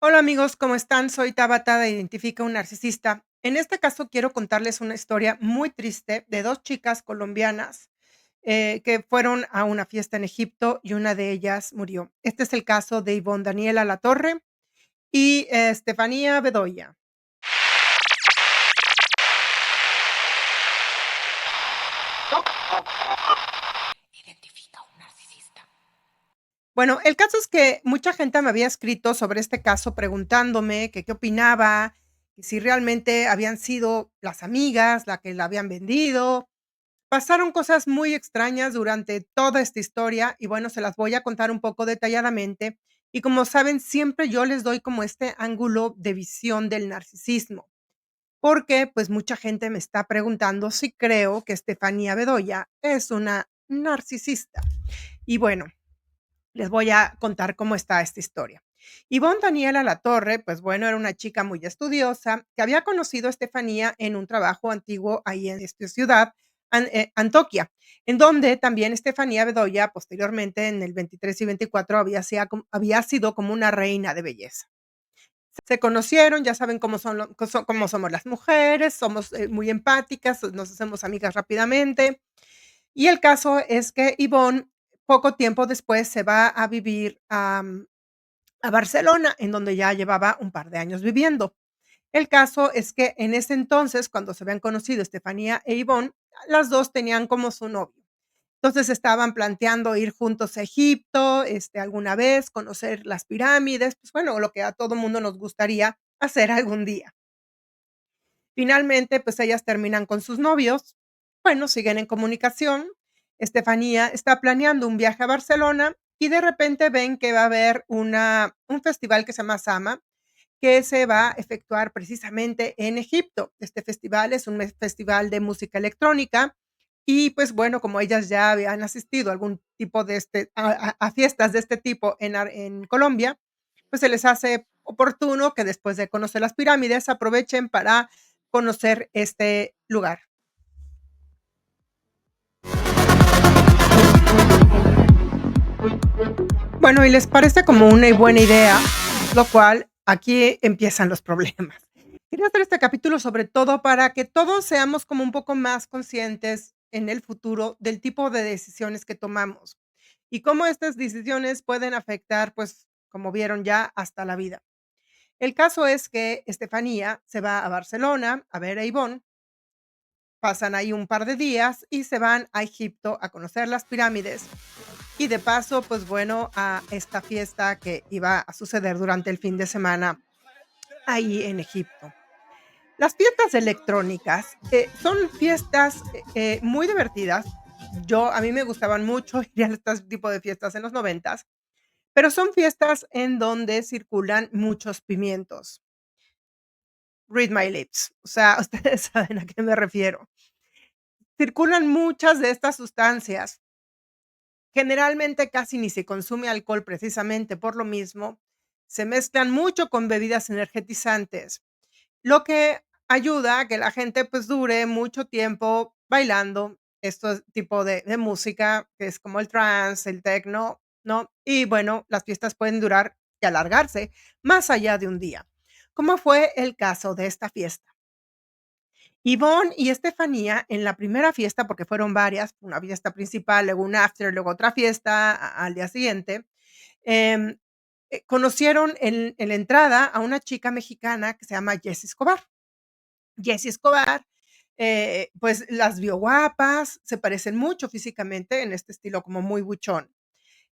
Hola amigos, ¿cómo están? Soy Tabata de Identifica un Narcisista. En este caso quiero contarles una historia muy triste de dos chicas colombianas que fueron a una fiesta en Egipto y una de ellas murió. Este es el caso de Ivonne Daniela Latorre y Estefanía Bedoya. Identifica un narcisista. Bueno, el caso es que mucha gente me había escrito sobre este caso preguntándome que qué opinaba, que si realmente habían sido las amigas la que la habían vendido. Pasaron cosas muy extrañas durante toda esta historia y bueno, se las voy a contar un poco detalladamente. Y como saben, siempre yo les doy como este ángulo de visión del narcisismo, porque pues mucha gente me está preguntando si creo que Estefanía Bedoya es una narcisista. Y bueno, les voy a contar cómo está esta historia. Ivonne Daniela Latorre, pues bueno, era una chica muy estudiosa que había conocido a Estefanía en un trabajo antiguo ahí en esta ciudad, Antoquia, en donde también Estefanía Bedoya, posteriormente en el 23 y 24, había sido como una reina de belleza. Se conocieron, ya saben cómo, cómo somos las mujeres, somos muy empáticas, nos hacemos amigas rápidamente. Y el caso es que Ivonne, poco tiempo después, se va a vivir a Barcelona, en donde ya llevaba un par de años viviendo. El caso es que en ese entonces, cuando se habían conocido Estefanía e Ivonne, las 2 tenían como su novio. Entonces, estaban planteando ir juntos a Egipto, alguna vez, conocer las pirámides, pues, bueno, lo que a todo mundo nos gustaría hacer algún día. Finalmente, pues, ellas terminan con sus novios. Bueno, siguen en comunicación. Estefanía está planeando un viaje a Barcelona y de repente ven que va a haber un festival que se llama Sama, que se va a efectuar precisamente en Egipto. Este festival es un festival de música electrónica y, pues, bueno, como ellas ya habían asistido a algún tipo de a fiestas de este tipo en Colombia, pues, se les hace oportuno que después de conocer las pirámides aprovechen para conocer este lugar. Bueno, y les parece como una buena idea, lo cual aquí empiezan los problemas. Quería hacer este capítulo sobre todo para que todos seamos como un poco más conscientes en el futuro del tipo de decisiones que tomamos y cómo estas decisiones pueden afectar, pues, como vieron ya, hasta la vida. El caso es que Estefanía se va a Barcelona a ver a Ivonne, pasan ahí un par de días y se van a Egipto a conocer las pirámides y de paso, pues bueno, a esta fiesta que iba a suceder durante el fin de semana ahí en Egipto. Las fiestas electrónicas, son fiestas, muy divertidas. A mí me gustaban mucho ir a este tipo de fiestas en los noventas, pero son fiestas en donde circulan muchos pimientos. Read my lips. O sea, ustedes saben a qué me refiero. Circulan muchas de estas sustancias. Generalmente casi ni se consume alcohol precisamente por lo mismo. Se mezclan mucho con bebidas energetizantes, lo que ayuda a que la gente, pues, dure mucho tiempo bailando estos tipo de música, que es como el trance, el techno, ¿no? Y bueno, las fiestas pueden durar y alargarse más allá de un día, como fue el caso de esta fiesta. Yvonne y Estefanía en la primera fiesta, porque fueron varias, una fiesta principal, luego un after, luego otra fiesta al día siguiente, em, conocieron en la entrada a una chica mexicana que se llama Jessie Escobar. Jessie Escobar, pues, las vio guapas, se parecen mucho físicamente en este estilo como muy buchón.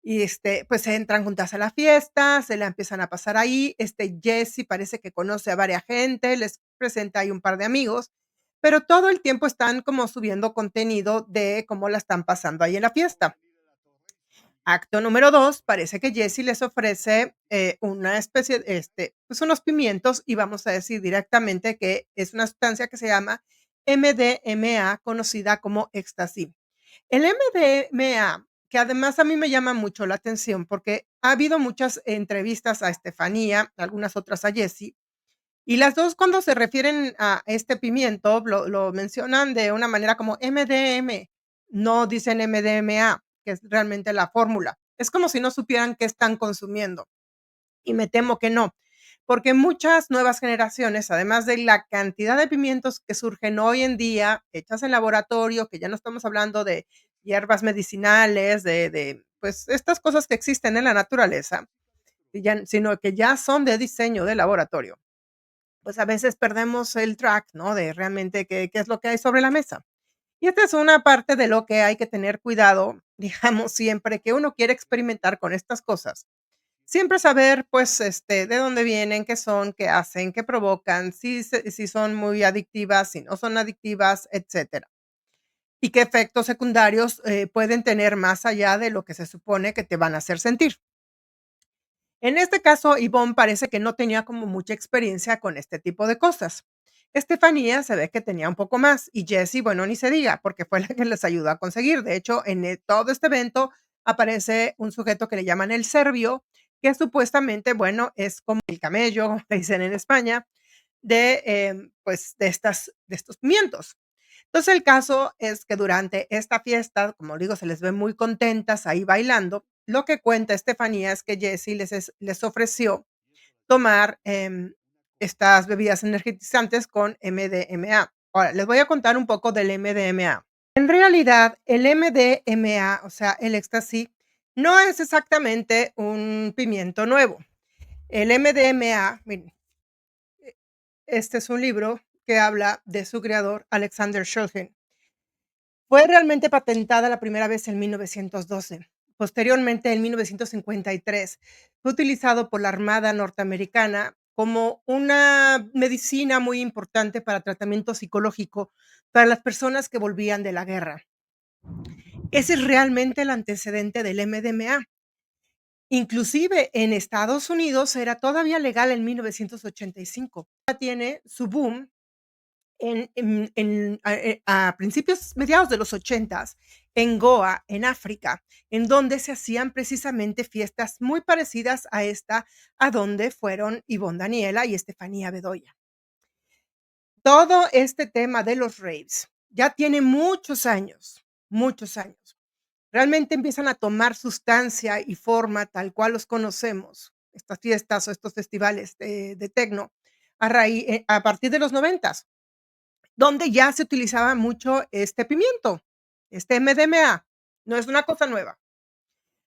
Y, pues, entran juntas a la fiesta, se la empiezan a pasar ahí. Jessie parece que conoce a varias gente, les presenta ahí un par de amigos, pero todo el tiempo están como subiendo contenido de cómo la están pasando ahí en la fiesta. Acto número 2, parece que Jessie les ofrece, una especie, pues, unos pimientos, y vamos a decir directamente que es una sustancia que se llama MDMA, conocida como éxtasis. El MDMA, que además a mí me llama mucho la atención, porque ha habido muchas entrevistas a Estefanía, algunas otras a Jessie, y las 2 cuando se refieren a este pimiento, lo mencionan de una manera como MDM, no dicen MDMA, que es realmente la fórmula. Es como si no supieran qué están consumiendo, y me temo que no, porque muchas nuevas generaciones, además de la cantidad de pimientos que surgen hoy en día, hechas en laboratorio, que ya no estamos hablando de hierbas medicinales, pues, estas cosas que existen en la naturaleza, y ya sino que ya son de diseño de laboratorio, pues, a veces perdemos el track, ¿no?, de realmente qué es lo que hay sobre la mesa. Y esta es una parte de lo que hay que tener cuidado, digamos, siempre que uno quiere experimentar con estas cosas. Siempre saber, pues, de dónde vienen, qué son, qué hacen, qué provocan, si son muy adictivas, si no son adictivas, etcétera. Y qué efectos secundarios, pueden tener más allá de lo que se supone que te van a hacer sentir. En este caso, Yvonne parece que no tenía como mucha experiencia con este tipo de cosas. Estefanía se ve que tenía un poco más y Jessie, bueno, ni se diga, porque fue la que les ayudó a conseguir. De hecho, en todo este evento aparece un sujeto que le llaman el serbio, que supuestamente, bueno, es como el camello, como le dicen en España, pues, de estos pimientos. Entonces, el caso es que durante esta fiesta, como digo, se les ve muy contentas ahí bailando. Lo que cuenta Estefanía es que Jessie les ofreció tomar, estas bebidas energizantes con MDMA. Ahora, les voy a contar un poco del MDMA. En realidad, el MDMA, o sea, el éxtasis, no es exactamente un pimiento nuevo. El MDMA, miren, este es un libro que habla de su creador, Alexander Shulgin. Fue realmente patentada la primera vez en 1912. Posteriormente, en 1953, fue utilizado por la Armada norteamericana como una medicina muy importante para tratamiento psicológico para las personas que volvían de la guerra. Ese es realmente el antecedente del MDMA. Inclusive en Estados Unidos era todavía legal en 1985. Tiene su boom a principios, mediados de los 80 en Goa, en África, en donde se hacían precisamente fiestas muy parecidas a esta, a donde fueron Ivonne Daniela y Estefanía Bedoya. Todo este tema de los raves ya tiene muchos años, muchos años. Realmente empiezan a tomar sustancia y forma tal cual los conocemos, estas fiestas o estos festivales de tecno, a partir de los 90, donde ya se utilizaba mucho este pimiento, este MDMA. No es una cosa nueva.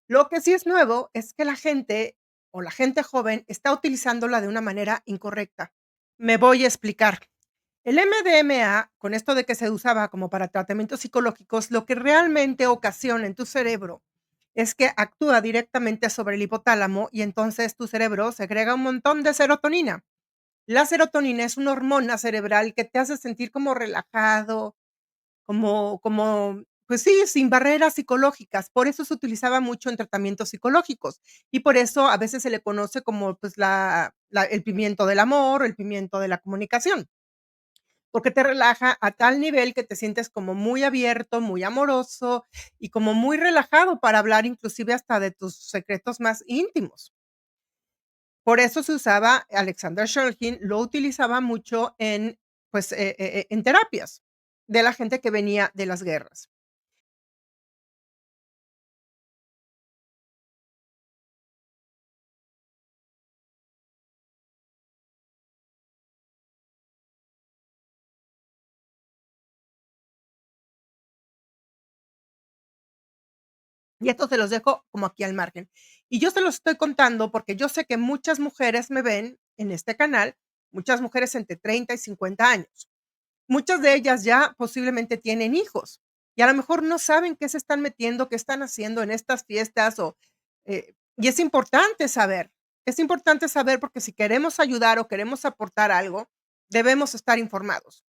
Lo que sí es nuevo es que la gente, o la gente joven, está utilizándola de una manera incorrecta. Me voy a explicar. El MDMA, con esto de que se usaba como para tratamientos psicológicos, lo que realmente ocasiona en tu cerebro es que actúa directamente sobre el hipotálamo y entonces tu cerebro segrega un montón de serotonina. La serotonina es una hormona cerebral que te hace sentir como relajado, pues sí, sin barreras psicológicas. Por eso se utilizaba mucho en tratamientos psicológicos, y por eso a veces se le conoce como, pues, el pimiento del amor, el pimiento de la comunicación, porque te relaja a tal nivel que te sientes como muy abierto, muy amoroso y como muy relajado para hablar, inclusive hasta de tus secretos más íntimos. Por eso se usaba, Alexander Shulgin lo utilizaba mucho en, pues, en terapias de la gente que venía de las guerras. Y esto se los dejo como aquí al margen. Y yo se los estoy contando porque yo sé que muchas mujeres me ven en este canal, muchas mujeres entre 30 y 50 años. Muchas de ellas ya posiblemente tienen hijos y a lo mejor no saben qué se están metiendo, qué están haciendo en estas fiestas y es importante saber porque si queremos ayudar o queremos aportar algo, debemos estar informados.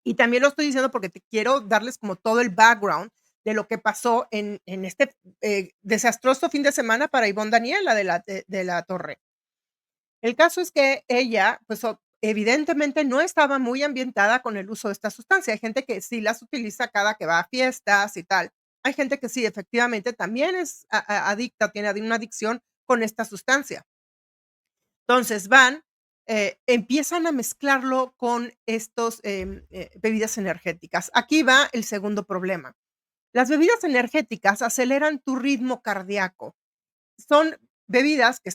Y también lo estoy diciendo porque te quiero darles como todo el background de lo que pasó en este, desastroso fin de semana para Ivonne Daniela de la Torre. El caso es que ella, pues, evidentemente no estaba muy ambientada con el uso de esta sustancia. Hay gente que sí las utiliza cada que va a fiestas y tal. Hay gente que sí, efectivamente, también es adicta, tiene una adicción con esta sustancia. Entonces empiezan a mezclarlo con estos, bebidas energéticas. Aquí va el segundo problema. Las bebidas energéticas aceleran tu ritmo cardíaco. Son bebidas que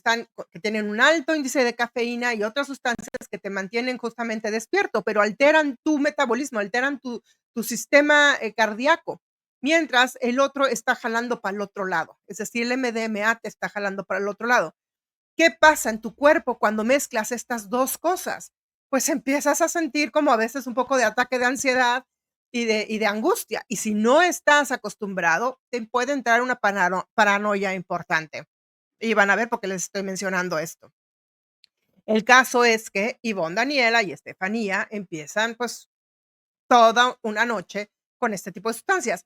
tienen un alto índice de cafeína y otras sustancias que te mantienen justamente despierto, pero alteran tu metabolismo, alteran tu sistema cardíaco, mientras el otro está jalando para el otro lado. Es decir, el MDMA te está jalando para el otro lado. ¿Qué pasa en tu cuerpo cuando mezclas estas dos cosas? Pues empiezas a sentir como a veces un poco de ataque de ansiedad y de angustia. Y si no estás acostumbrado, te puede entrar una paranoia importante. Y van a ver por qué les estoy mencionando esto. El caso es que Ivonne, Daniela y Estefanía empiezan pues toda una noche con este tipo de sustancias.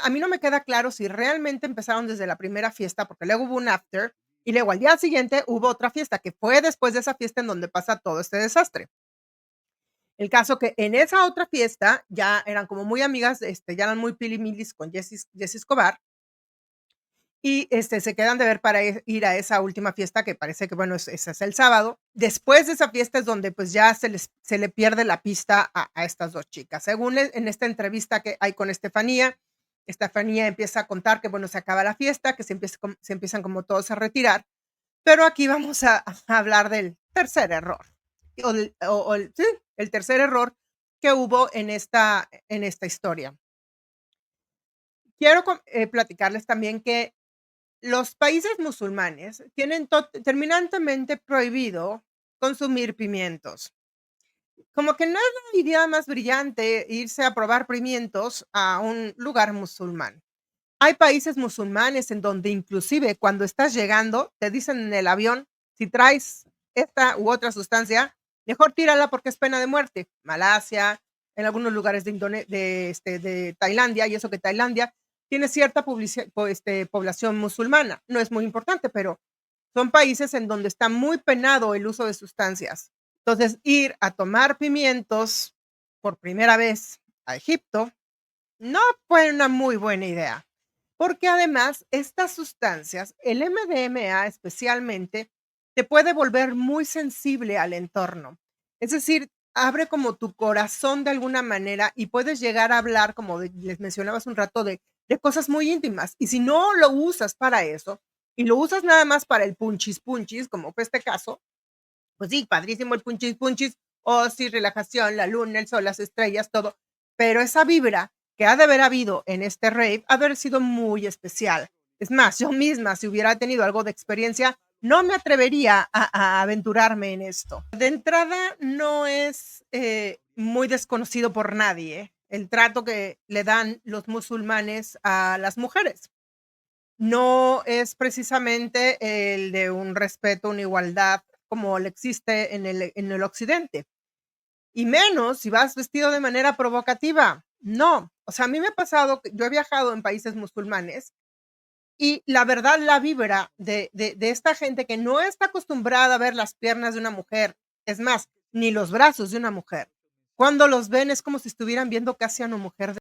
A mí no me queda claro si realmente empezaron desde la primera fiesta, porque luego hubo un after y luego al día siguiente hubo otra fiesta, que fue después de esa fiesta en donde pasa todo este desastre. El caso que en esa otra fiesta ya eran como muy amigas, ya eran muy pilimilis con Jessy Escobar, y se quedan de ver para ir a esa última fiesta que parece que, bueno, ese es el sábado. Después de esa fiesta es donde pues ya se le pierde la pista a estas dos chicas. Según en esta entrevista que hay con Estefanía, Estefanía empieza a contar que, bueno, se acaba la fiesta, que se empiezan como todos a retirar, pero aquí vamos a hablar del tercer error, sí, el tercer error que hubo en esta historia. Quiero platicarles también que los países musulmanes tienen terminantemente prohibido consumir pimientos. Como que no es la idea más brillante irse a probar pimientos a un lugar musulmán. Hay países musulmanes en donde inclusive cuando estás llegando te dicen en el avión, si traes esta u otra sustancia, mejor tírala porque es pena de muerte. Malasia, en algunos lugares de Tailandia, y eso que Tailandia tiene cierta población musulmana. No es muy importante, pero son países en donde está muy penado el uso de sustancias. Entonces, ir a tomar pimientos por primera vez a Egipto no fue una muy buena idea, porque además estas sustancias, el MDMA especialmente, te puede volver muy sensible al entorno. Es decir, abre como tu corazón de alguna manera y puedes llegar a hablar, como les mencionaba hace un rato, de cosas muy íntimas. Y si no lo usas para eso, y lo usas nada más para el punchis punchis, como fue este caso, pues sí, padrísimo el punchis punchis, oh sí, relajación, la luna, el sol, las estrellas, todo, pero esa vibra que ha de haber habido en este rave, ha de haber sido muy especial. Es más, yo misma, si hubiera tenido algo de experiencia, no me atrevería a aventurarme en esto. De entrada, no es muy desconocido por nadie el trato que le dan los musulmanes a las mujeres. No es precisamente el de un respeto, una igualdad como le existe en el occidente. Y menos si vas vestido de manera provocativa. No, o sea, a mí me ha pasado que yo he viajado en países musulmanes y la verdad la vibra de esta gente que no está acostumbrada a ver las piernas de una mujer, es más, ni los brazos de una mujer. Cuando los ven es como si estuvieran viendo casi a una mujer.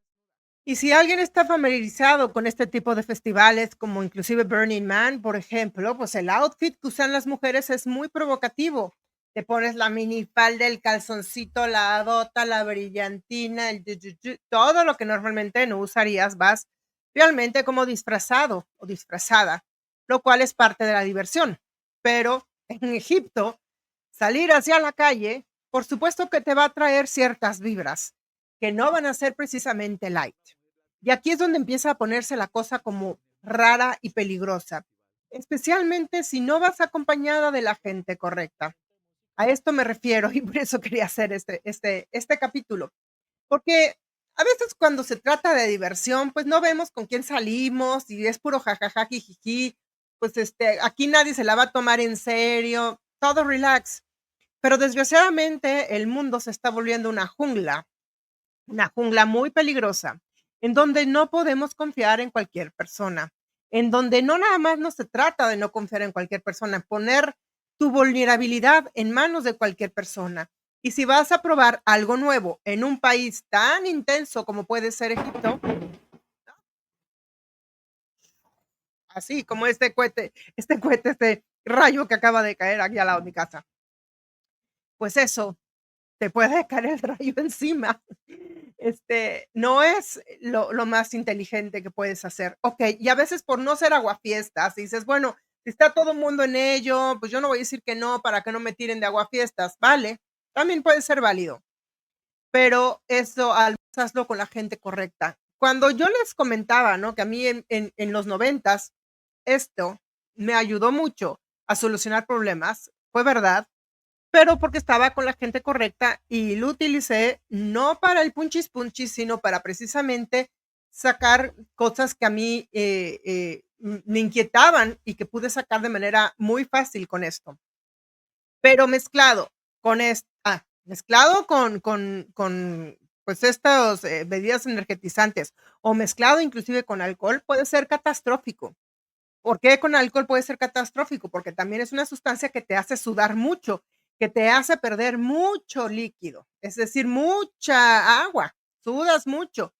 Y si alguien está familiarizado con este tipo de festivales, como inclusive Burning Man, por ejemplo, pues el outfit que usan las mujeres es muy provocativo. Te pones la minifalda, el calzoncito, la bota, la brillantina, todo lo que normalmente no usarías, vas realmente como disfrazado o disfrazada, lo cual es parte de la diversión. Pero en Egipto, salir hacia la calle, por supuesto que te va a traer ciertas vibras que no van a ser precisamente light. Y aquí es donde empieza a ponerse la cosa como rara y peligrosa, especialmente si no vas acompañada de la gente correcta. A esto me refiero y por eso quería hacer este capítulo, porque a veces cuando se trata de diversión, pues no vemos con quién salimos y es puro jajaja, jijiji, pues aquí nadie se la va a tomar en serio, todo relax. Pero desgraciadamente el mundo se está volviendo una jungla muy peligrosa, en donde no podemos confiar en cualquier persona, en donde no nada más no se trata de no confiar en cualquier persona, poner tu vulnerabilidad en manos de cualquier persona. Y si vas a probar algo nuevo en un país tan intenso como puede ser Egipto, así como este rayo que acaba de caer aquí al lado de mi casa, pues eso, te puede caer el rayo encima. No es lo más inteligente que puedes hacer. Ok, y a veces por no ser aguafiestas, dices, bueno, Si está todo el mundo en ello, pues yo no voy a decir que no para que no me tiren de aguafiestas, vale, también puede ser válido, pero eso al menos hazlo con la gente correcta. Cuando yo les comentaba, ¿no? Que a mí en los noventas esto me ayudó mucho a solucionar problemas, fue verdad, pero porque estaba con la gente correcta y lo utilicé no para el punchis punchis, sino para precisamente sacar cosas que a mí me inquietaban y que pude sacar de manera muy fácil con esto. Pero mezclado con pues estos bebidas energetizantes o mezclado inclusive con alcohol puede ser catastrófico. ¿Por qué con alcohol puede ser catastrófico? Porque también es una sustancia que te hace sudar mucho, que te hace perder mucho líquido, es decir, mucha agua, sudas mucho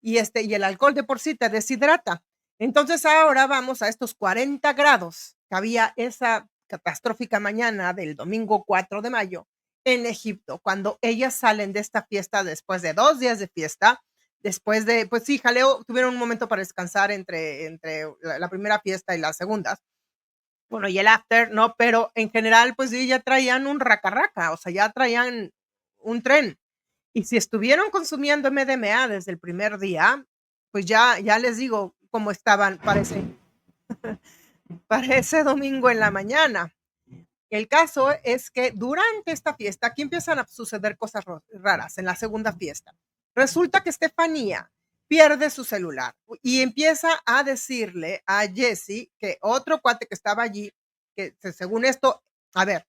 y el alcohol de por sí te deshidrata. Entonces ahora vamos a estos 40 grados que había esa catastrófica mañana del domingo 4 de mayo en Egipto, cuando ellas salen de esta fiesta después de 2 días de fiesta, después de, pues sí, jaleo, tuvieron un momento para descansar entre la primera fiesta y las segundas. Bueno, y el after, ¿no? Pero en general, pues sí, ya traían un raca, o sea, ya traían un tren. Y si estuvieron consumiendo MDMA desde el primer día, pues ya les digo cómo estaban para ese domingo en la mañana. El caso es que durante esta fiesta, aquí empiezan a suceder cosas raras en la segunda fiesta. Resulta que Estefanía pierde su celular y empieza a decirle a Jesse que otro cuate que estaba allí, que según esto, a ver,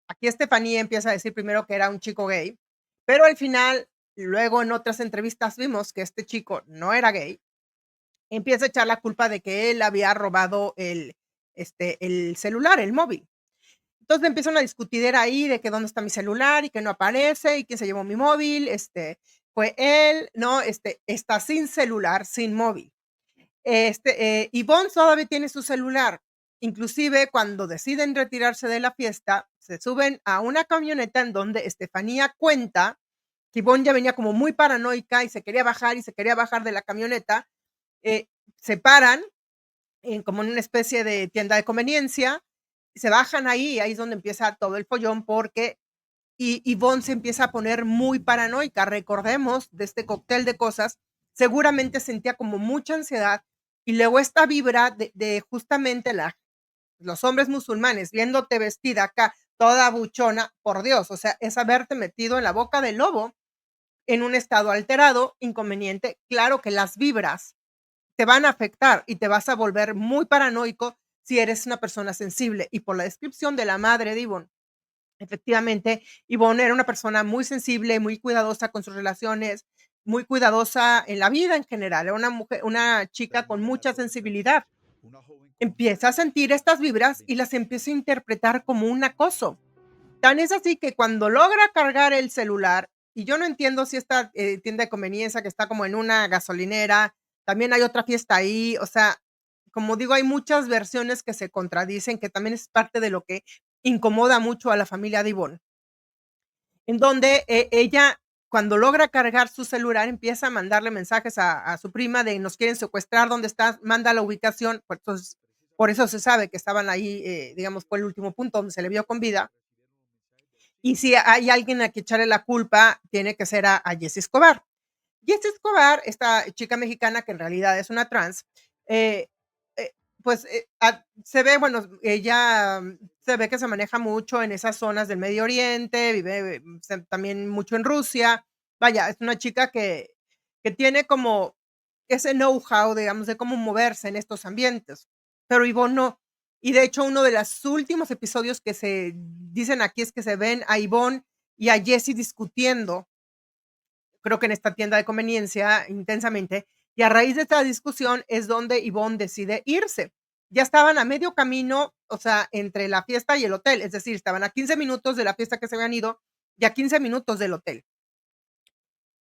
aquí Estefanía empieza a decir primero que era un chico gay, pero al final, luego en otras entrevistas vimos que este chico no era gay, empieza a echar la culpa de que él había robado el celular, el móvil. Entonces empiezan a discutir ahí de que dónde está mi celular y que no aparece y quién se llevó mi móvil, fue él, ¿no? Está sin celular, sin móvil. Yvonne todavía tiene su celular. Inclusive cuando deciden retirarse de la fiesta, se suben a una camioneta en donde Estefanía cuenta que Yvonne ya venía como muy paranoica y se quería bajar y se quería bajar de la camioneta. Eh, Se paran como en una especie de tienda de conveniencia, se bajan ahí y ahí es donde empieza todo el follón porque Yvonne se empieza a poner muy paranoica. Recordemos de este cóctel de cosas, seguramente sentía como mucha ansiedad y luego esta vibra de justamente los hombres musulmanes viéndote vestida acá toda buchona, por Dios, o sea, es haberte metido en la boca del lobo en un estado alterado, inconveniente. Claro que las vibras te van a afectar y te vas a volver muy paranoico si eres una persona sensible. Y por la descripción de la madre de Yvonne, efectivamente, Yvonne era una persona muy sensible, muy cuidadosa con sus relaciones, muy cuidadosa en la vida en general. Era una mujer, una chica con mucha sensibilidad. Empieza a sentir estas vibras y las empieza a interpretar como un acoso. Tan es así que cuando logra cargar el celular, y yo no entiendo si esta tienda de conveniencia que está como en una gasolinera, también hay otra fiesta ahí, o sea, como digo, hay muchas versiones que se contradicen, que también es parte de lo que incomoda mucho a la familia de Ivonne, en donde ella, cuando logra cargar su celular, empieza a mandarle mensajes a su prima de nos quieren secuestrar, ¿dónde estás? Manda la ubicación, pues, entonces, por eso se sabe que estaban ahí, digamos, fue el último punto donde se le vio con vida. Y si hay alguien a que echarle la culpa, tiene que ser a Jessie Escobar. Jessie Escobar, esta chica mexicana que en realidad es una trans, eh, pues se ve, bueno, ella se ve que se maneja mucho en esas zonas del Medio Oriente, vive también mucho en Rusia. Vaya, es una chica que tiene como ese know-how, digamos, de cómo moverse en estos ambientes. Pero Ivonne no. Y de hecho, uno de los últimos episodios que se dicen aquí es que se ven a Ivonne y a Jessie discutiendo, creo que en esta tienda de conveniencia intensamente, y a raíz de esta discusión es donde Ivonne decide irse. Ya estaban a medio camino, o sea, entre la fiesta y el hotel, es decir, estaban a 15 minutos de la fiesta que se habían ido y a 15 minutos del hotel.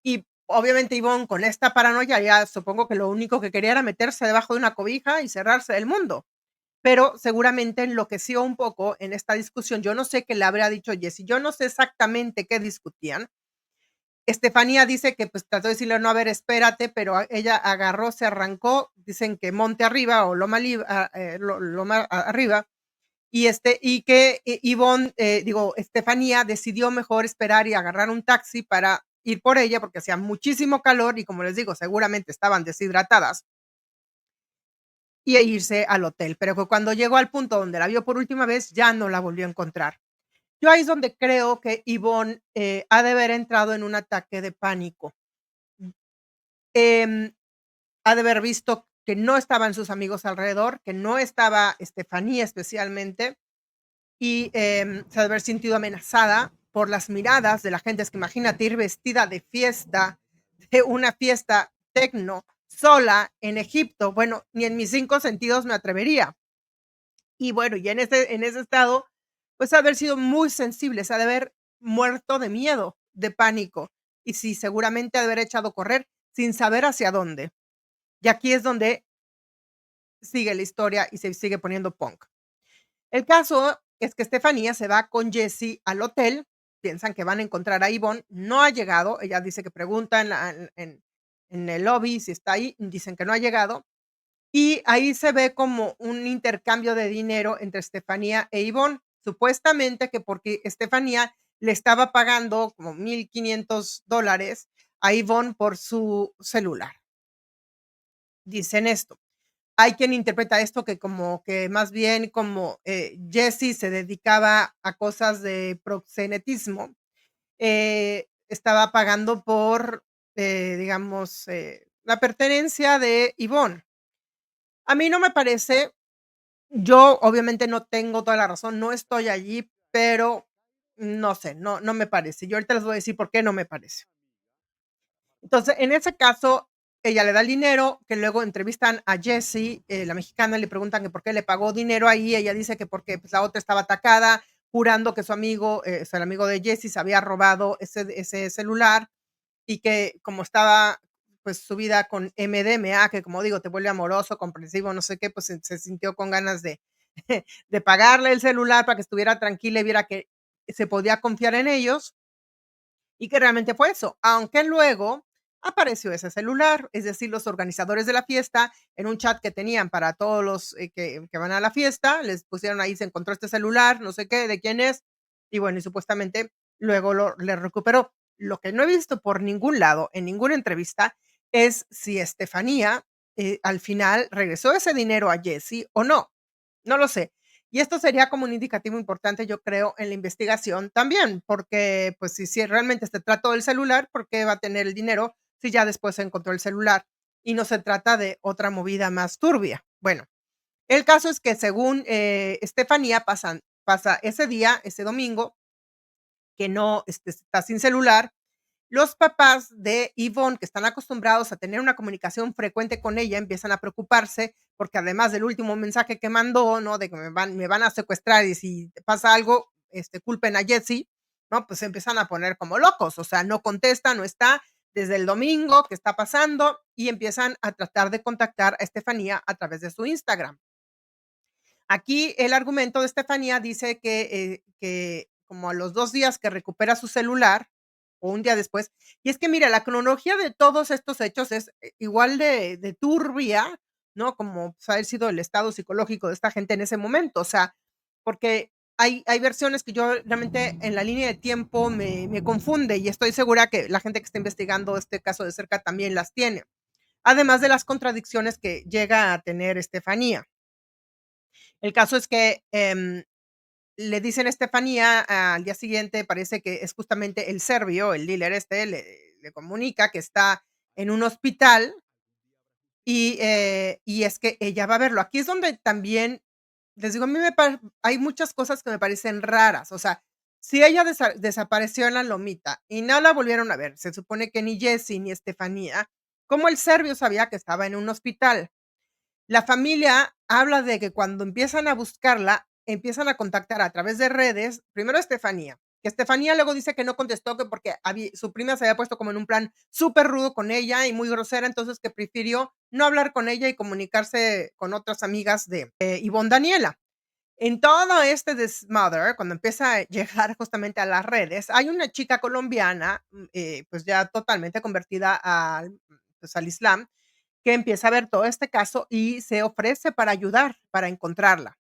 Y obviamente Ivonne con esta paranoia ya supongo que lo único que quería era meterse debajo de una cobija y cerrarse del mundo. Pero seguramente enloqueció un poco en esta discusión. Yo no sé qué le habría dicho Jessie, yo no sé exactamente qué discutían. Estefanía dice que, pues, trató de decirle: "No, a ver, espérate", pero ella agarró, se arrancó, dicen que monte arriba o loma arriba, y que Ivonne, digo, Estefanía decidió mejor esperar y agarrar un taxi para ir por ella, porque hacía muchísimo calor y, como les digo, seguramente estaban deshidratadas, y irse al hotel, pero que cuando llegó al punto donde la vio por última vez, ya no la volvió a encontrar. Yo ahí es donde creo que Ivonne, ha de haber entrado en un ataque de pánico. Em, Ha de haber visto que no estaban sus amigos alrededor, que no estaba Estefanía especialmente, y, se ha de haber sentido amenazada por las miradas de la gente. Es que imagínate ir vestida de fiesta, de una fiesta tecno, sola en Egipto. Bueno, ni en mis 5 sentidos me atrevería. Y bueno, y en ese estado, pues, ha de haber sido muy sensible, se ha de haber muerto de miedo, de pánico, y sí, seguramente ha de haber echado a correr sin saber hacia dónde. Y aquí es donde sigue la historia y se sigue poniendo punk. El caso es que Estefanía se va con Jessie al hotel, piensan que van a encontrar a Ivonne, no ha llegado, ella dice que pregunta en el lobby si está ahí, dicen que no ha llegado, y ahí se ve como un intercambio de dinero entre Estefanía e Ivonne, supuestamente que porque Estefanía le estaba pagando como $1,500 a Ivonne por su celular. Dicen esto. Hay quien interpreta esto que como que más bien como, Jessie se dedicaba a cosas de proxenetismo, estaba pagando por, digamos, la pertenencia de Ivonne. A mí no me parece, yo obviamente no tengo toda la razón, no estoy allí, pero no sé, no me parece. Yo ahorita les voy a decir por qué no me parece. Entonces, en ese caso, ella le da el dinero, que luego entrevistan a Jessie, la mexicana, le preguntan que por qué le pagó dinero ahí, ella dice que porque, pues, la otra estaba atacada, jurando que su amigo, o sea, el amigo de Jessie se había robado ese celular y que como estaba, pues, subida con MDMA, que como digo, te vuelve amoroso, comprensivo, no sé qué, pues, se sintió con ganas de de pagarle el celular para que estuviera tranquila y viera que se podía confiar en ellos. Y que realmente fue eso, aunque luego apareció ese celular, es decir, los organizadores de la fiesta, en un chat que tenían para todos los, que van a la fiesta, les pusieron ahí: "Se encontró este celular, no sé qué, ¿de quién es?". Y bueno, y supuestamente luego le recuperó. Lo que no he visto por ningún lado, en ninguna entrevista, es si Estefanía, al final regresó ese dinero a Jessie o no. No lo sé. Y esto sería como un indicativo importante, yo creo, en la investigación también, porque, pues, si realmente se trató del celular, ¿por qué va a tener el dinero si ya después se encontró el celular? Y no se trata de otra movida más turbia. Bueno, el caso es que según, Estefanía pasa ese día, ese domingo, que no, está sin celular, los papás de Yvonne, que están acostumbrados a tener una comunicación frecuente con ella, empiezan a preocuparse, porque además del último mensaje que mandó, ¿no? De que me van a secuestrar y si pasa algo, culpen a Jessie, ¿no? Pues se empiezan a poner como locos, o sea, no contesta, no está desde el domingo, ¿qué está pasando? Y empiezan a tratar de contactar a Estefanía a través de su Instagram. Aquí el argumento de Estefanía dice que como a los 2 días que recupera su celular, o un día después, y es que mira, la cronología de todos estos hechos es, igual de turbia, ¿no? Como, pues, haber sido el estado psicológico de esta gente en ese momento, o sea, porque hay versiones que yo realmente en la línea de tiempo me confunde, y estoy segura que la gente que está investigando este caso de cerca también las tiene, además de las contradicciones que llega a tener Estefanía. El caso es que, le dicen a Estefanía al día siguiente, parece que es justamente el serbio, el dealer le comunica que está en un hospital y es que ella va a verlo. Aquí es donde también, les digo, a mí hay muchas cosas que me parecen raras, o sea, si ella desapareció en la lomita y no la volvieron a ver, se supone que ni Jessie ni Estefanía, ¿cómo el serbio sabía que estaba en un hospital? La familia habla de que cuando empiezan a buscarla, empiezan a contactar a través de redes, primero a Estefanía, que Estefanía luego dice que no contestó, que porque su prima se había puesto como en un plan súper rudo con ella y muy grosera, entonces que prefirió no hablar con ella y comunicarse con otras amigas de Ivonne Daniela. En todo este desmadre, cuando empieza a llegar justamente a las redes, hay una chica colombiana, pues, ya totalmente convertida al islam, que empieza a ver todo este caso y se ofrece para ayudar, para encontrarla.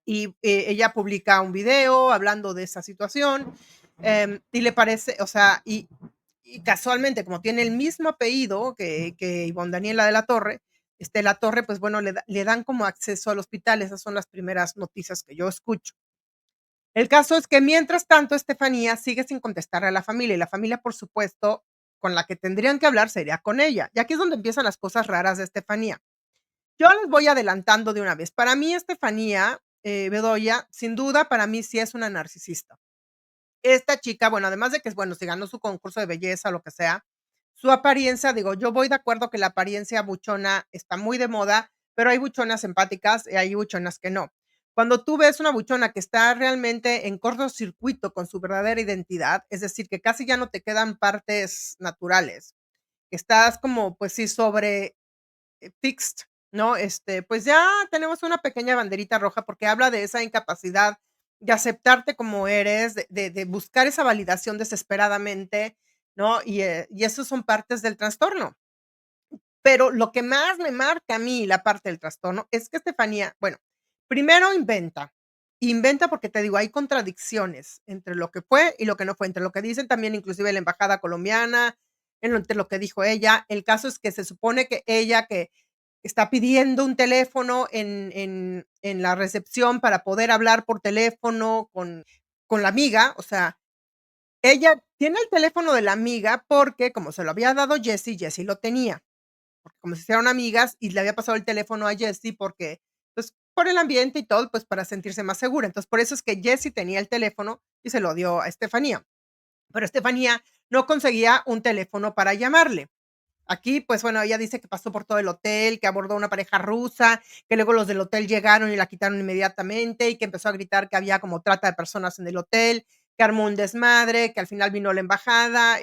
Y, ella publica un video hablando de esa situación, y le parece, o sea, y casualmente, como tiene el mismo apellido que Ivonne Daniela de la Torre, la Torre, pues bueno, le dan como acceso al hospital. Esas son las primeras noticias que yo escucho. El caso es que mientras tanto, Estefanía sigue sin contestarle a la familia, y la familia, por supuesto, con la que tendrían que hablar sería con ella. Y aquí es donde empiezan las cosas raras de Estefanía. Yo les voy adelantando de una vez. Para mí, Estefanía, Bedoya, sin duda, para mí sí es una narcisista. Esta chica, bueno, además de que, bueno, se ganó su concurso de belleza o lo que sea, su apariencia, digo, yo voy de acuerdo que la apariencia buchona está muy de moda, pero hay buchonas empáticas y hay buchonas que no. Cuando tú ves una buchona que está realmente en cortocircuito con su verdadera identidad, es decir, que casi ya no te quedan partes naturales, estás como, pues sí, sobre fixed, ¿no? Pues ya tenemos una pequeña banderita roja porque habla de esa incapacidad de aceptarte como eres, de buscar esa validación desesperadamente, ¿no? Y esos son partes del trastorno. Pero lo que más me marca a mí la parte del trastorno es que Estefanía, bueno, primero inventa porque te digo, hay contradicciones entre lo que fue y lo que no fue, entre lo que dicen también inclusive la embajada colombiana, entre lo que dijo ella. El caso es que se supone que ella que está pidiendo un teléfono en la recepción para poder hablar por teléfono con la amiga, o sea, ella tiene el teléfono de la amiga porque como se lo había dado Jessie, Jessie lo tenía porque como se hicieron amigas y le había pasado el teléfono a Jessie porque, pues, por el ambiente y todo, pues, para sentirse más segura. Entonces, por eso es que Jessie tenía el teléfono y se lo dio a Estefanía. Pero Estefanía no conseguía un teléfono para llamarle. Aquí, pues, bueno, ella dice que pasó por todo el hotel, que abordó a una pareja rusa, que luego los del hotel llegaron y la quitaron inmediatamente, y que empezó a gritar que había como trata de personas en el hotel, que armó un desmadre, que al final vino la embajada,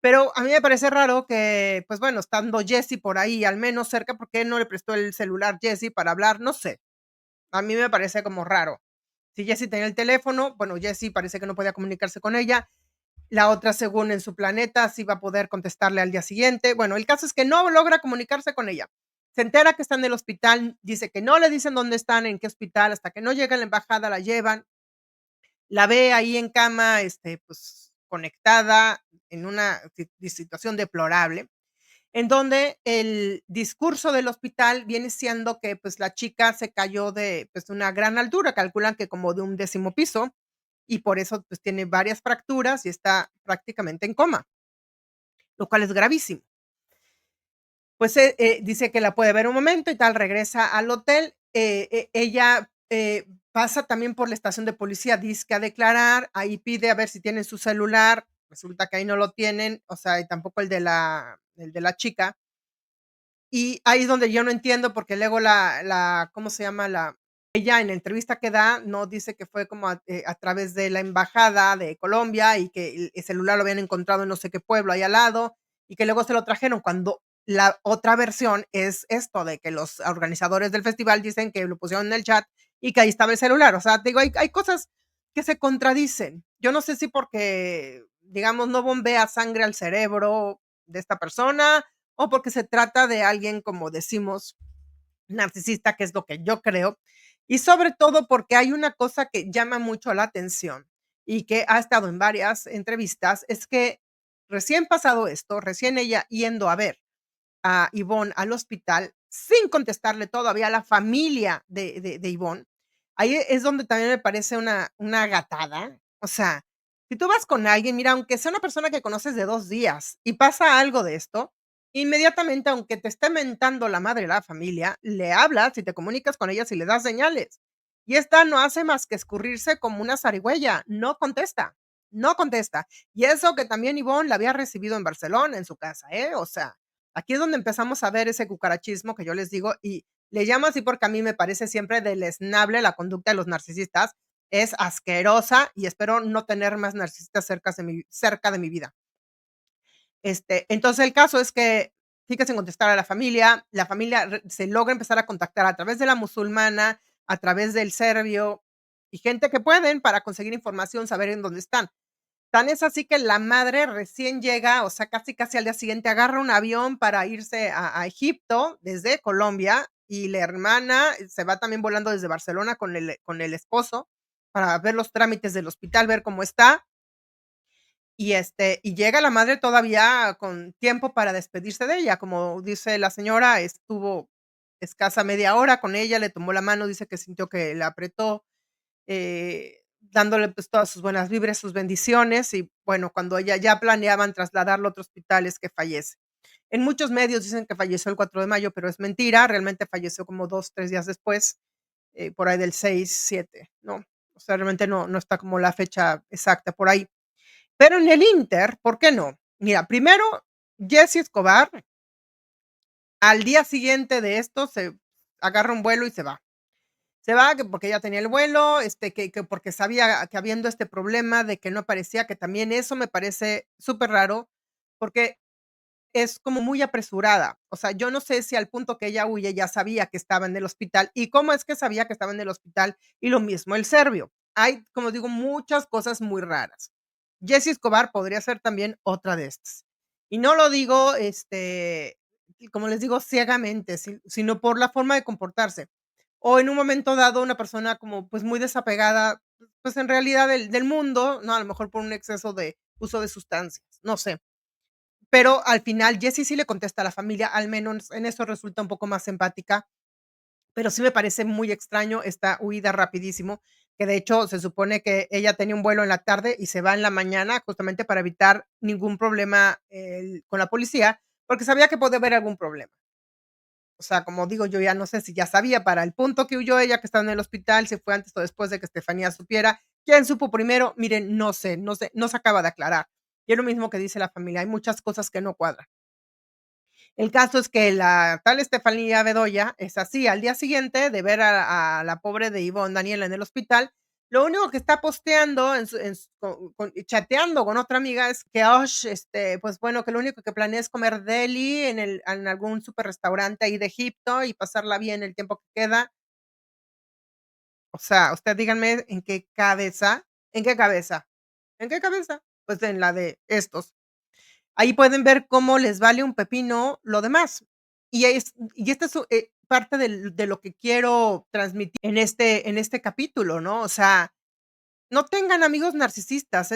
pero a mí me parece raro que, pues bueno, estando Jessie por ahí, al menos cerca, ¿por qué no le prestó el celular Jessie para hablar? No sé, a mí me parece como raro. Si Jessie tenía el teléfono, bueno, Jessie parece que no podía comunicarse con ella, la otra, según en su planeta, sí va a poder contestarle al día siguiente. Bueno, el caso es que no logra comunicarse con ella. Se entera que está en el hospital, dice que no le dicen dónde están, en qué hospital, hasta que no llega a la embajada, la llevan, la ve ahí en cama, pues conectada en una situación deplorable, en donde el discurso del hospital viene siendo que pues la chica se cayó de pues una gran altura, calculan que como de un 10º piso, y por eso pues tiene varias fracturas y está prácticamente en coma, lo cual es gravísimo. Pues dice que la puede ver un momento y tal, regresa al hotel. Ella pasa también por la estación de policía, dizque a declarar, ahí pide a ver si tienen su celular, resulta que ahí no lo tienen, o sea, y tampoco el de la chica. Y ahí es donde yo no entiendo, porque luego ¿cómo se llama? Ella en la entrevista que da, no dice que fue como a través de la embajada de Colombia y que el celular lo habían encontrado en no sé qué pueblo ahí al lado y que luego se lo trajeron, cuando la otra versión es esto de que los organizadores del festival dicen que lo pusieron en el chat y que ahí estaba el celular. O sea, digo, hay cosas que se contradicen. Yo no sé si porque, digamos, no bombea sangre al cerebro de esta persona o porque se trata de alguien, como decimos, narcisista, que es lo que yo creo, y sobre todo porque hay una cosa que llama mucho la atención y que ha estado en varias entrevistas, es que recién pasado esto, recién ella yendo a ver a Ivonne al hospital, sin contestarle todavía a la familia de Ivonne, ahí es donde también me parece una gatada. O sea, si tú vas con alguien, mira, aunque sea una persona que conoces de 2 días y pasa algo de esto, inmediatamente, aunque te esté mentando la madre de la familia, le hablas y te comunicas con ellas y le das señales. Y esta no hace más que escurrirse como una zarigüeya, no contesta, no contesta. Y eso que también Ivonne la había recibido en Barcelona, en su casa, ¿eh? O sea, aquí es donde empezamos a ver ese cucarachismo que yo les digo, y le llamo así porque a mí me parece siempre deleznable la conducta de los narcisistas, es asquerosa y espero no tener más narcisistas cerca de mi vida. Entonces el caso es que sigue sin contestar a la familia se logra empezar a contactar a través de la musulmana, a través del Servio y gente que pueden para conseguir información, saber en dónde están. Tan es así que la madre recién llega, o sea, casi, casi al día siguiente agarra un avión para irse a Egipto desde Colombia, y la hermana se va también volando desde Barcelona con el esposo para ver los trámites del hospital, ver cómo está. Y llega la madre todavía con tiempo para despedirse de ella, como dice la señora, estuvo escasa media hora con ella, le tomó la mano, dice que sintió que la apretó, dándole, pues, todas sus buenas vibras, sus bendiciones, y bueno, cuando ella ya planeaban trasladarlo a otro hospital es que fallece. En muchos medios dicen que falleció el 4 de mayo, pero es mentira, realmente falleció como 2 3 días después, por ahí del 6 7 ¿no? O sea, realmente no está como la fecha exacta por ahí. Pero en el Inter, ¿por qué no? Mira, primero, Jesse Escobar, al día siguiente de esto, se agarra un vuelo y se va. Se va, que porque ya tenía el vuelo, que porque sabía que habiendo este problema de que no aparecía, que también eso me parece súper raro, porque es como muy apresurada. O sea, yo no sé si al punto que ella huye ya sabía que estaba en el hospital, y cómo es que sabía que estaba en el hospital, y lo mismo el serbio. Hay, como digo, muchas cosas muy raras. Jessy Escobar podría ser también otra de estas. Y no lo digo, como les digo, ciegamente, sino por la forma de comportarse. O en un momento dado, una persona como, pues, muy desapegada, pues, en realidad del mundo, ¿no? A lo mejor por un exceso de uso de sustancias, no sé. Pero al final Jessie sí le contesta a la familia, al menos en eso resulta un poco más empática, pero sí me parece muy extraño esta huida rapidísimo, que de hecho se supone que ella tenía un vuelo en la tarde y se va en la mañana justamente para evitar ningún problema, con la policía, porque sabía que podía haber algún problema. O sea, como digo, yo ya no sé si ya sabía para el punto que huyó ella, que estaba en el hospital, si fue antes o después de que Estefanía supiera. ¿Quién supo primero? Miren, no sé, no se acaba de aclarar. Y es lo mismo que dice la familia, hay muchas cosas que no cuadran. El caso es que la tal Estefanía Bedoya es así, al día siguiente de ver a la pobre de Ivonne Daniela en el hospital, lo único que está posteando en su y chateando con otra amiga es que, pues bueno, que lo único que planea es comer deli en algún superrestaurante ahí de Egipto y pasarla bien el tiempo que queda. O sea, usted díganme ¿en qué cabeza? ¿En qué cabeza? Pues en la de estos. Ahí pueden ver cómo les vale un pepino lo demás. Y esta es parte de lo que quiero transmitir en este capítulo, ¿no? O sea, no tengan amigos narcisistas,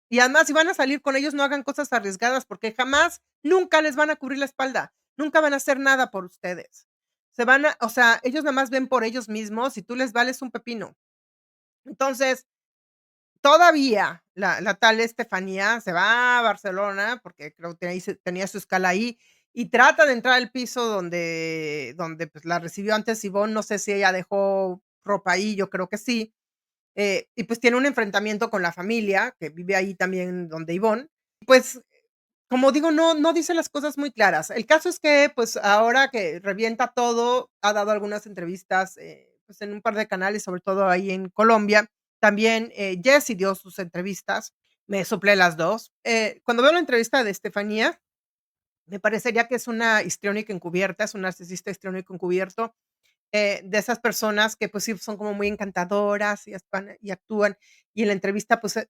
y además, si van a salir con ellos, no hagan cosas arriesgadas, porque jamás, nunca les van a cubrir la espalda, nunca van a hacer nada por ustedes. O sea, ellos nada más ven por ellos mismos y tú les vales un pepino. Entonces, todavía la tal Estefanía se va a Barcelona, porque creo que ahí tenía su escala ahí, y trata de entrar al piso donde, pues, la recibió antes Ivonne, no sé si ella dejó ropa ahí, yo creo que sí, y pues tiene un enfrentamiento con la familia, que vive ahí también donde Ivonne. Pues, como digo, no dice las cosas muy claras. El caso es que, pues, ahora que revienta todo, ha dado algunas entrevistas, pues, en un par de canales, sobre todo ahí en Colombia. También, Jessie dio sus entrevistas, me soplé las 2. Cuando veo la entrevista de Estefanía, me parecería que es una histriónica encubierta, es un narcisista histriónico encubierto, de esas personas que, pues sí, son como muy encantadoras y actúan, y en la entrevista, pues,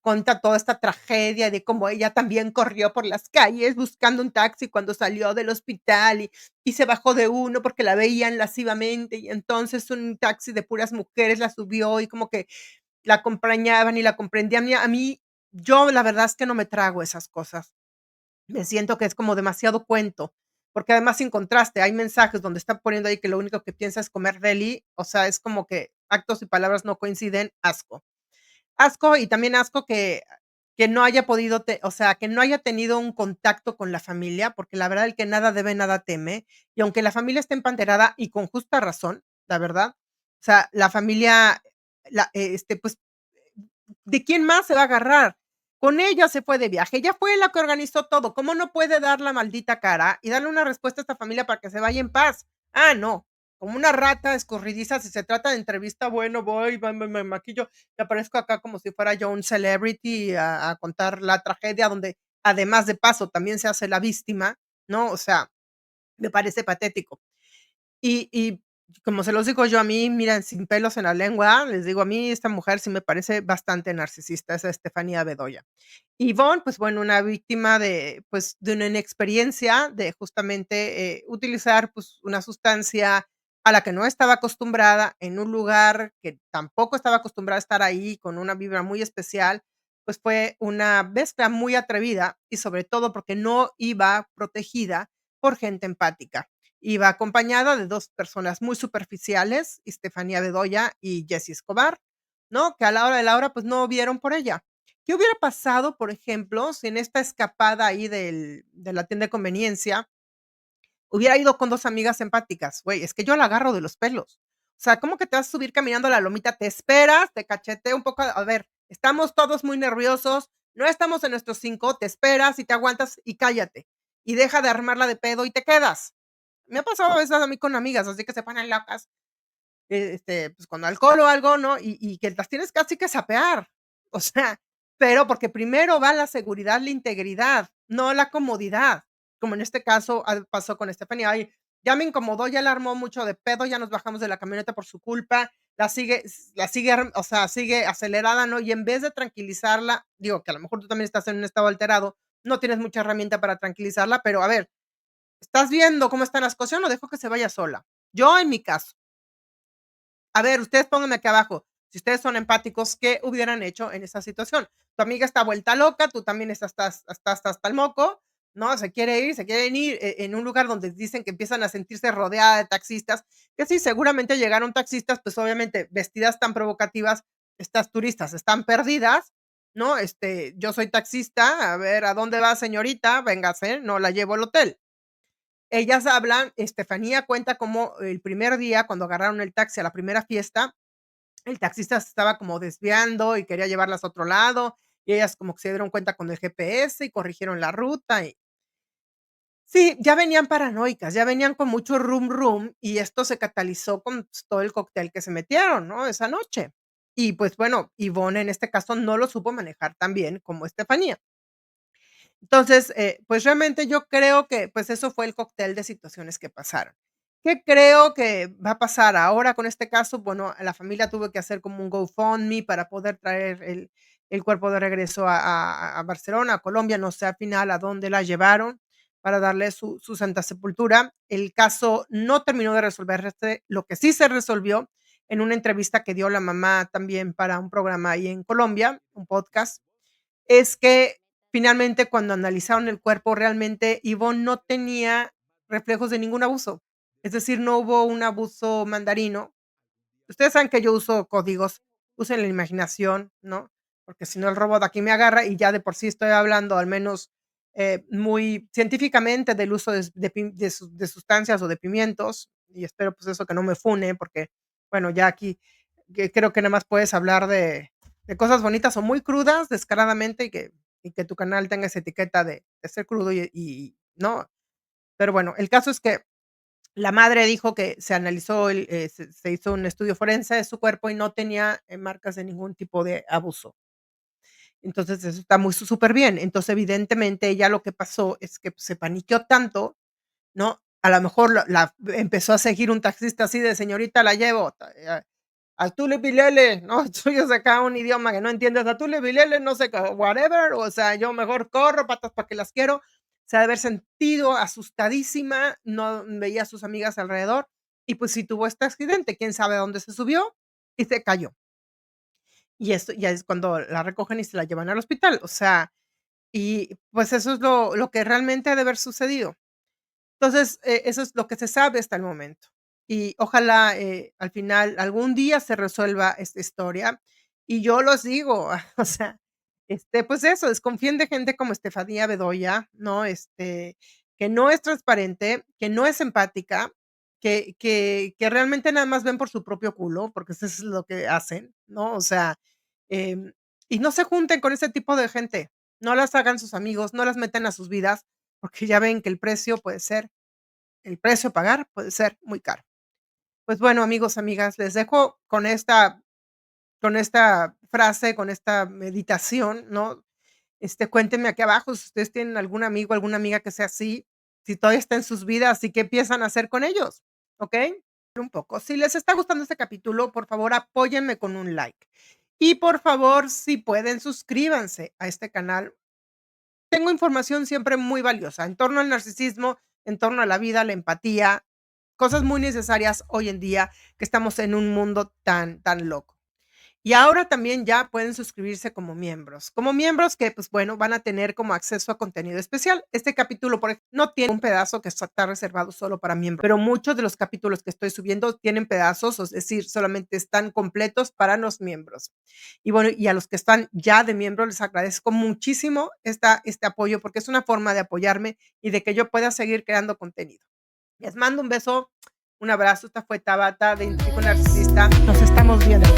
cuenta toda esta tragedia de cómo ella también corrió por las calles buscando un taxi cuando salió del hospital y se bajó de uno porque la veían lascivamente, y entonces un taxi de puras mujeres la subió y como que la acompañaban y la comprendían. Yo la verdad es que no me trago esas cosas. Me siento que es como demasiado cuento, porque además sin contraste, hay mensajes donde está poniendo ahí que lo único que piensa es comer deli, o sea, es como que actos y palabras no coinciden, asco. Asco y también asco que no haya podido, o sea, que no haya tenido un contacto con la familia, porque la verdad el que nada debe, nada teme, y aunque la familia esté empanderada y con justa razón, la verdad, o sea, la familia, pues ¿de quién más se va a agarrar? Con ella se fue de viaje, ella fue la que organizó todo, ¿cómo no puede dar la maldita cara y darle una respuesta a esta familia para que se vaya en paz? Ah, no, como una rata escurridiza, si se trata de entrevista, bueno, voy, me maquillo y aparezco acá como si fuera yo un celebrity a contar la tragedia donde, además de paso, también se hace la víctima, ¿no? O sea, me parece patético. Y como se los digo yo, a mí, miren, sin pelos en la lengua, les digo, a mí esta mujer sí me parece bastante narcisista, esa Estefanía Bedoya. Ivonne, pues bueno, una víctima de, pues, de una inexperiencia de justamente, utilizar, pues, una sustancia a la que no estaba acostumbrada, en un lugar que tampoco estaba acostumbrada a estar ahí, con una vibra muy especial, pues fue una mezcla muy atrevida y sobre todo porque no iba protegida por gente empática. Iba acompañada de 2 personas muy superficiales, Estefanía Bedoya y Jessy Escobar, ¿no? Que a la hora de la hora, pues no vieron por ella. ¿Qué hubiera pasado, por ejemplo, si en esta escapada ahí de la tienda de conveniencia hubiera ido con 2 amigas empáticas? Güey, es que yo la agarro de los pelos. O sea, ¿cómo que te vas a subir caminando la lomita? Te esperas, te cacheteo un poco, a ver, estamos todos muy nerviosos, no estamos en nuestros 5, te esperas y te aguantas y cállate. Y deja de armarla de pedo y te quedas. Me ha pasado a veces a mí con amigas, así que se ponen locas pues, con alcohol o algo, ¿no? Y que las tienes casi que sapear. O sea, pero porque primero va la seguridad, la integridad, no la comodidad, como en este caso, pasó con Estefanía. Ay, ya me incomodó, ya la armó mucho de pedo, ya nos bajamos de la camioneta por su culpa, o sea, sigue acelerada, ¿no? Y en vez de tranquilizarla, digo, que a lo mejor tú también estás en un estado alterado, no tienes mucha herramienta para tranquilizarla, pero a ver, estás viendo cómo están las cosas, yo no dejo que se vaya sola. Yo en mi caso. A ver, ustedes pónganme aquí abajo, si ustedes son empáticos, ¿qué hubieran hecho en esa situación? Tu amiga está vuelta loca, tú también estás hasta el moco, ¿no? Se quiere ir, se quieren ir, en un lugar donde dicen que empiezan a sentirse rodeada de taxistas, que sí, seguramente llegaron taxistas, pues, obviamente, vestidas tan provocativas, estas turistas están perdidas, ¿no? Yo soy taxista, a ver, ¿a dónde va señorita? Véngase, no la llevo al hotel. Ellas hablan, Estefanía cuenta cómo el primer día, cuando agarraron el taxi a la primera fiesta, el taxista se estaba como desviando y quería llevarlas a otro lado, y ellas como que se dieron cuenta con el GPS y corrigieron la ruta y sí, ya venían paranoicas, ya venían con mucho rum rum, y esto se catalizó con, pues, todo el cóctel que se metieron, ¿no? Esa noche. Y, pues, bueno, Ivonne en este caso no lo supo manejar tan bien como Estefanía. Entonces, pues, realmente yo creo que, pues, eso fue el cóctel de situaciones que pasaron. ¿Qué creo que va a pasar ahora con este caso? Bueno, la familia tuvo que hacer como un GoFundMe para poder traer el cuerpo de regreso a Barcelona, a Colombia, no sé al final a dónde la llevaron para darle su santa sepultura. El caso no terminó de resolverse, lo que sí se resolvió en una entrevista que dio la mamá también para un programa ahí en Colombia, un podcast, es que finalmente cuando analizaron el cuerpo, realmente Ivonne no tenía reflejos de ningún abuso. Es decir, no hubo un abuso mandarino. Ustedes saben que yo uso códigos, usen la imaginación, ¿no? Porque si no el robot aquí me agarra y ya de por sí estoy hablando al menos, muy científicamente del uso de sustancias o de pimientos, y espero, pues, eso que no me fune, porque, bueno, ya aquí que creo que nada más puedes hablar de cosas bonitas o muy crudas descaradamente y que tu canal tenga esa etiqueta de ser crudo y ¿no? Pero bueno, el caso es que la madre dijo que se analizó se hizo un estudio forense de su cuerpo y no tenía, marcas de ningún tipo de abuso. Entonces, eso está muy súper bien. Entonces, evidentemente, ella lo que pasó es que se paniqueó tanto, ¿no? A lo mejor la empezó a seguir un taxista así de: "Señorita, la llevo", a Tule Bilele, ¿no? Tú oyes acá un idioma que no entiendes, a Tule Bilele, no sé, whatever, o sea, yo mejor corro, patas para que las quiero. Se ha de haber sentido asustadísima, no veía a sus amigas alrededor y, pues, sí tuvo este accidente, quién sabe a dónde se subió y se cayó. Y esto ya es cuando la recogen y se la llevan al hospital, o sea, y, pues, eso es lo que realmente ha de haber sucedido. Entonces, eso es lo que se sabe hasta el momento. Y ojalá, al final, algún día se resuelva esta historia. Y yo los digo, o sea, pues eso, desconfíen de gente como Estefanía Bedoya, ¿no? Que no es transparente, que no es empática, que realmente nada más ven por su propio culo, porque eso es lo que hacen, ¿no? O sea, em, y no se junten con ese tipo de gente, no las hagan sus amigos, no las metan a sus vidas, porque ya ven que el precio a pagar puede ser muy caro. Pues bueno, amigos, amigas, les dejo con esta frase, con esta meditación, ¿no? Cuéntenme aquí abajo si ustedes tienen algún amigo, alguna amiga que sea así, si todavía está en sus vidas y qué empiezan a hacer con ellos, ¿okey? un poco. Si les está gustando este capítulo, por favor, apóyenme con un like. Y por favor, si pueden, suscríbanse a este canal. Tengo información siempre muy valiosa en torno al narcisismo, en torno a la vida, la empatía, cosas muy necesarias hoy en día que estamos en un mundo tan loco. Y ahora también ya pueden suscribirse como miembros. Como miembros que, pues bueno, van a tener como acceso a contenido especial. Este capítulo, por ejemplo, no tiene un pedazo que está reservado solo para miembros, pero muchos de los capítulos que estoy subiendo tienen pedazos, es decir, solamente están completos para los miembros. Y bueno, y a los que están ya de miembros les agradezco muchísimo este apoyo porque es una forma de apoyarme y de que yo pueda seguir creando contenido. Les mando un beso, un abrazo. Esta fue Tabata de Identifico Narcisista. Nos estamos viendo.